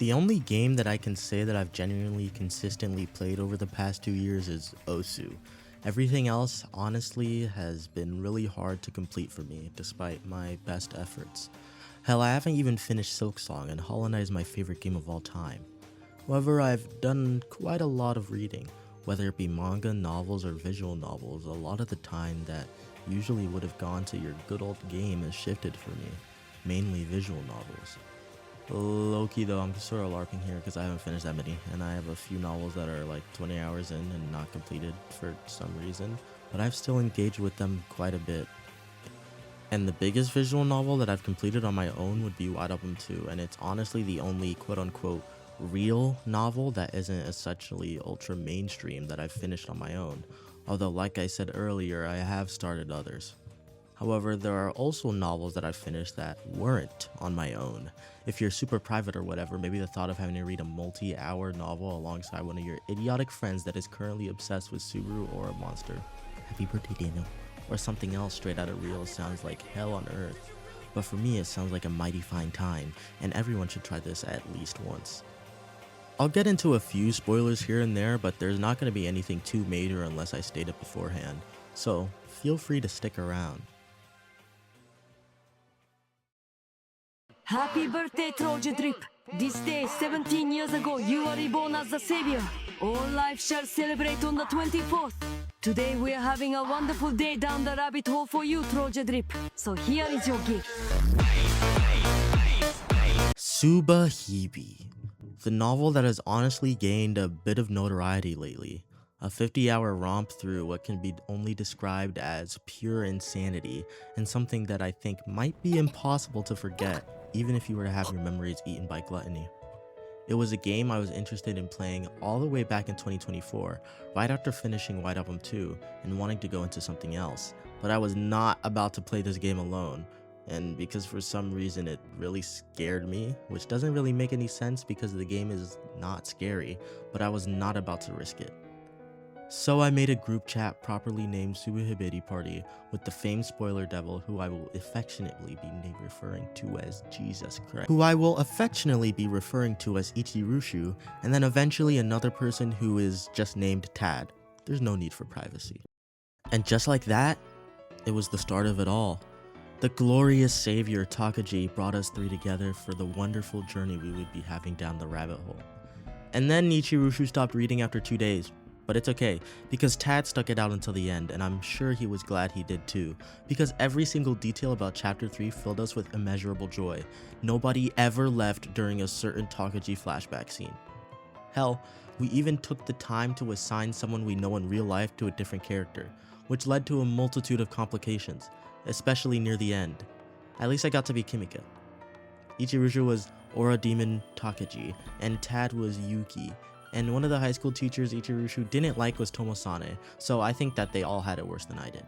The only game that I can say that I've genuinely consistently played over the past 2 years is Osu. Everything else, honestly, has been really hard to complete for me, despite my best efforts. Hell, I haven't even finished Silksong, and Hollow Knight is my favorite game of all time. However, I've done quite a lot of reading, whether it be manga, novels, or visual novels. A lot of the time that usually would have gone to your good old game has shifted for me, mainly visual novels. Low-key though, I'm sort of LARPing here because I haven't finished that many, and I have a few novels that are like 20 hours in and not completed for some reason, but I've still engaged with them quite a bit. And the biggest visual novel that I've completed on my own would be Wide Open 2, and it's honestly the only quote-unquote real novel that isn't essentially ultra mainstream that I've finished on my own, although like I said earlier, I have started others. However, there are also novels that I've finished that weren't on my own. If you're super private or whatever, maybe the thought of having to read a multi-hour novel alongside one of your idiotic friends that is currently obsessed with Subaru or a monster, happy birthday Daniel, or something else straight out of Real sounds like hell on earth. But for me, it sounds like a mighty fine time, and everyone should try this at least once. I'll get into a few spoilers here and there, but there's not going to be anything too major unless I state it beforehand, so feel free to stick around. Happy birthday, Troja Drip! This day, 17 years ago, you were reborn as the savior. All life shall celebrate on the 24th. Today, we are having a wonderful day down the rabbit hole for you, Troja Drip. So here is your gift. Subahibi, the novel that has honestly gained a bit of notoriety lately. A 50-hour romp through what can be only described as pure insanity, and something that I think might be impossible to forget, even if you were to have your memories eaten by gluttony. It was a game I was interested in playing all the way back in 2024, right after finishing White Album 2 and wanting to go into something else, but I was not about to play this game alone, and because for some reason it really scared me, which doesn't really make any sense because the game is not scary, but I was not about to risk it. So I made a group chat properly named Subahibidi Party with the famed spoiler devil, who I will affectionately be referring to as Jesus Christ, who I will affectionately be referring to as Ichirushu, and then eventually another person who is just named Tad. There's no need for privacy. And just like that, it was the start of it all. The glorious savior Sca-ji brought us three together for the wonderful journey we would be having down the rabbit hole. And then Ichirushu stopped reading after 2 days. But it's okay, because Tad stuck it out until the end, and I'm sure he was glad he did too, because every single detail about Chapter 3 filled us with immeasurable joy. Nobody ever left during a certain Sca-ji flashback scene. Hell, we even took the time to assign someone we know in real life to a different character, which led to a multitude of complications, especially near the end. At least I got to be Kimika. Ichirushu was Aura Demon Sca-ji, and Tad was Yuki. And one of the high school teachers Ichirushu didn't like was Tomosane, so I think that they all had it worse than I did.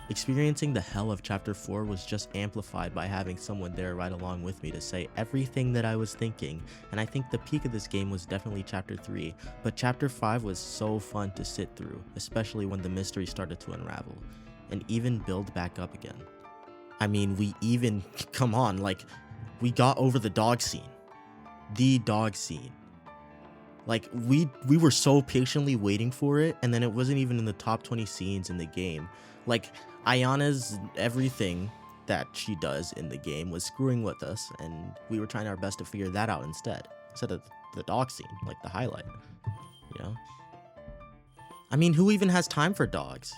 Experiencing the hell of Chapter 4 was just amplified by having someone there right along with me to say everything that I was thinking, and I think the peak of this game was definitely Chapter 3, but Chapter 5 was so fun to sit through, especially when the mystery started to unravel, and even build back up again. I mean, come on, like, we got over the dog scene. The dog scene. Like, we were so patiently waiting for it, and then it wasn't even in the top 20 scenes in the game. Like, Ayana's everything that she does in the game was screwing with us, and we were trying our best to figure that out instead of the dog scene, like the highlight, you know? I mean, who even has time for dogs?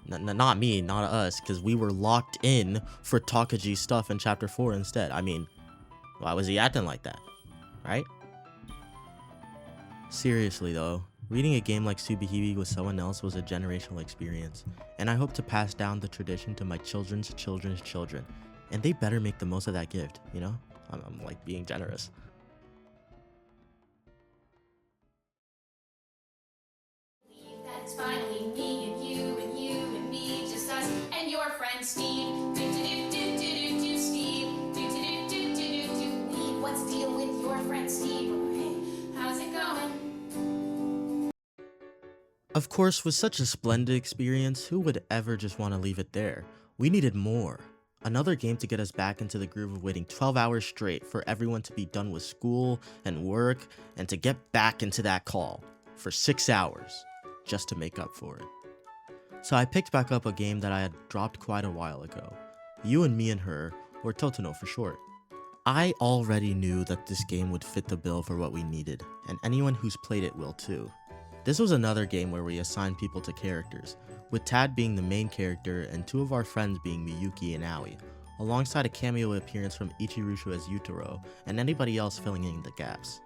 Not me, not us, because we were locked in for Sca-ji stuff in Chapter 4 instead. I mean, why was he acting like that, right? Seriously though, reading a game like Subahibi with someone else was a generational experience, and I hope to pass down the tradition to my children's children's children, and they better make the most of that gift, you know? I'm like being generous. That's finally me and you and me, just us and your friend Steve. Do Steve. Do. What's the deal with your friend Steve? How's it going? Of course, with such a splendid experience, who would ever just want to leave it there? We needed more. Another game to get us back into the groove of waiting 12 hours straight for everyone to be done with school and work and to get back into that call for 6 hours just to make up for it. So I picked back up a game that I had dropped quite a while ago, You and Me and Her, or Totono for short. I already knew that this game would fit the bill for what we needed, and anyone who's played it will too. This was another game where we assigned people to characters, with Tad being the main character and two of our friends being Miyuki and Aoi, alongside a cameo appearance from Ichirushu as Yutaro, and anybody else filling in the gaps.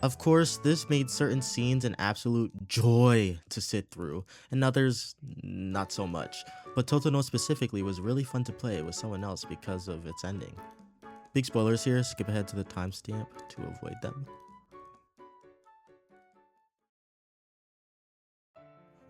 Of course, this made certain scenes an absolute joy to sit through, and others not so much, but Totono specifically was really fun to play with someone else because of its ending. Big spoilers here, skip ahead to the timestamp to avoid them.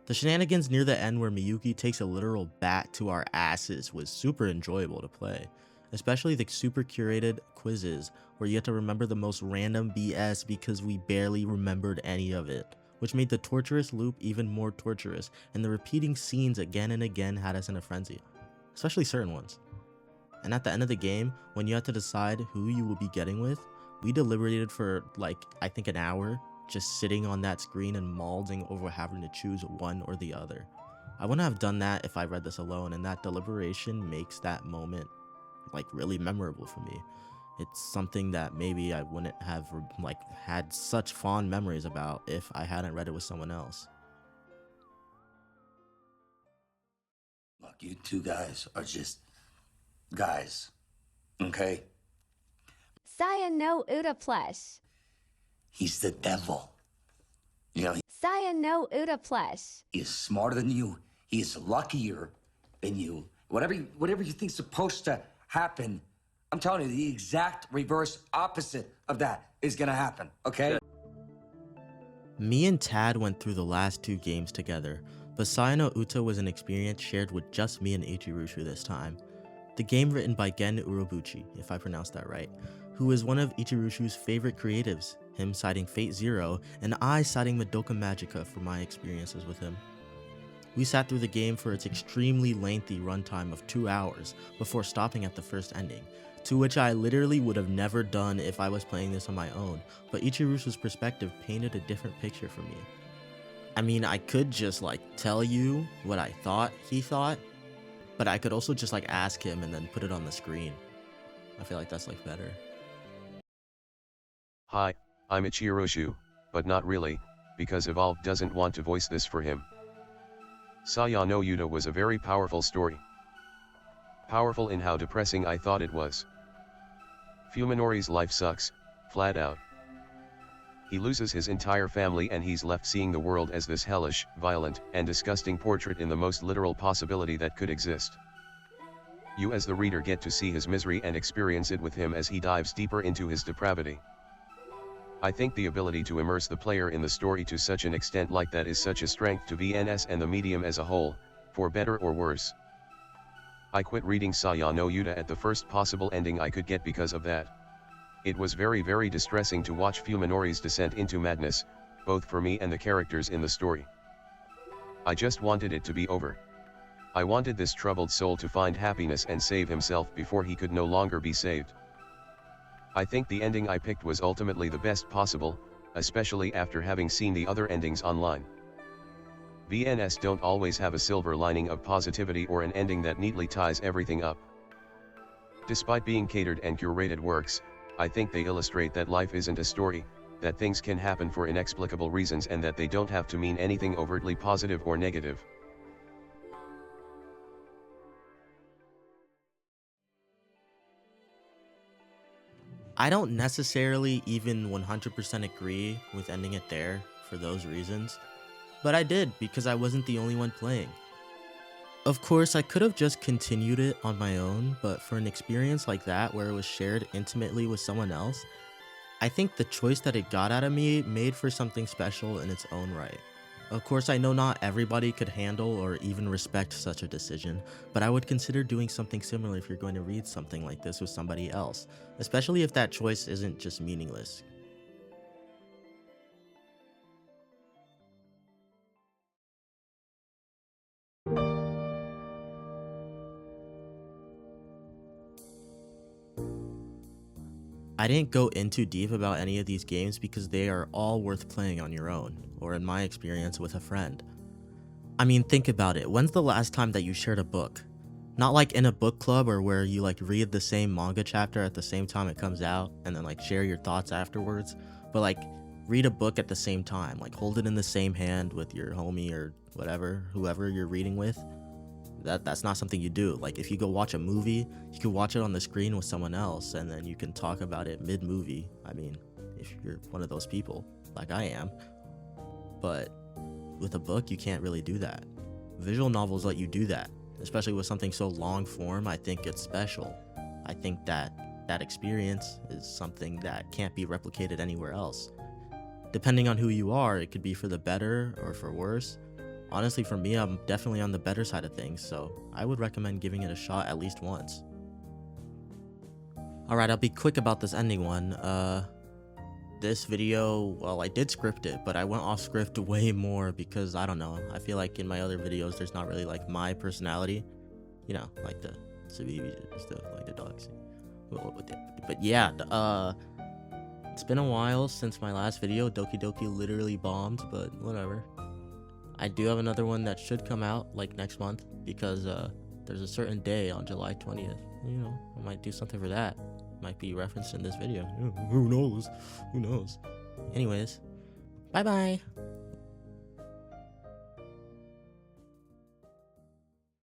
The shenanigans near the end where Miyuki takes a literal bat to our asses was super enjoyable to play, especially the super curated quizzes where you had to remember the most random BS because we barely remembered any of it, which made the torturous loop even more torturous, and the repeating scenes again and again had us in a frenzy, especially certain ones. And at the end of the game, when you had to decide who you would be getting with, we deliberated for I think an hour, just sitting on that screen and mauling over having to choose one or the other. I wouldn't have done that if I read this alone, and that deliberation makes that moment really memorable for me. It's something that maybe I wouldn't have had such fond memories about if I hadn't read it with someone else. Look, you two guys are just guys, okay? Saya no Uda plush. He's the devil. You know, Saya no Uda plush. he is smarter than you. He is luckier than you. Whatever you think's supposed to happen, I'm telling you, the exact reverse opposite of that is gonna happen, okay? Me and Tad went through the last two games together, but Saya no Uta was an experience shared with just me and Ichirushu this time. The game written by Gen Urobuchi, if I pronounced that right, who is one of Ichirushu's favorite creatives, him citing Fate Zero, and I citing Madoka Magica for my experiences with him. We sat through the game for its extremely lengthy runtime of 2 hours before stopping at the first ending, to which I literally would have never done if I was playing this on my own, but Ichirushu's perspective painted a different picture for me. I mean, I could just tell you what I thought he thought, but I could also just ask him and then put it on the screen. I feel like that's better. Hi, I'm Ichiroshu, but not really, because Evolve doesn't want to voice this for him. Saya no Yuta was a very powerful story. Powerful in how depressing I thought it was. Fuminori's life sucks, flat out. He loses his entire family and he's left seeing the world as this hellish, violent, and disgusting portrait in the most literal possibility that could exist. You as the reader get to see his misery and experience it with him as he dives deeper into his depravity. I think the ability to immerse the player in the story to such an extent like that is such a strength to VNS and the medium as a whole, for better or worse. I quit reading Saya no Yuta at the first possible ending I could get because of that. It was very very distressing to watch Fuminori's descent into madness, both for me and the characters in the story. I just wanted it to be over. I wanted this troubled soul to find happiness and save himself before he could no longer be saved. I think the ending I picked was ultimately the best possible, especially after having seen the other endings online. VNS don't always have a silver lining of positivity or an ending that neatly ties everything up. Despite being catered and curated works, I think they illustrate that life isn't a story, that things can happen for inexplicable reasons and that they don't have to mean anything overtly positive or negative. I don't necessarily even 100% agree with ending it there for those reasons, but I did because I wasn't the only one playing. Of course, I could have just continued it on my own, but for an experience like that where it was shared intimately with someone else, I think the choice that it got out of me made for something special in its own right. Of course, I know not everybody could handle or even respect such a decision, but I would consider doing something similar if you're going to read something like this with somebody else, especially if that choice isn't just meaningless. I didn't go into deep about any of these games because they are all worth playing on your own, or in my experience with a friend. I mean, think about it. When's the last time that you shared a book? Not like in a book club or where you like read the same manga chapter at the same time it comes out and then like share your thoughts afterwards, but like read a book at the same time, like hold it in the same hand with your homie or whatever, whoever you're reading with. That's not something you do. Like if you go watch a movie, you can watch it on the screen with someone else and then you can talk about it mid-movie. I mean, if you're one of those people like I am. But with a book, you can't really do that. Visual novels let you do that. Especially with something so long form, I think it's special. I think that experience is something that can't be replicated anywhere else. Depending on who you are, it could be for the better or for worse. Honestly, for me, I'm definitely on the better side of things, so I would recommend giving it a shot at least once. Alright, I'll be quick about this ending one. This video, well, I did script it, but I went off script way more because, I don't know, I feel like in my other videos, there's not really, like, my personality. You know, like the Sabibi stuff, like the dogs. But yeah, it's been a while since my last video. Doki Doki literally bombed, but whatever. I do have another one that should come out, like, next month, because, there's a certain day on July 20th. You know, I might do something for that. Might be referenced in this video. Who knows? Who knows? Anyways, bye bye.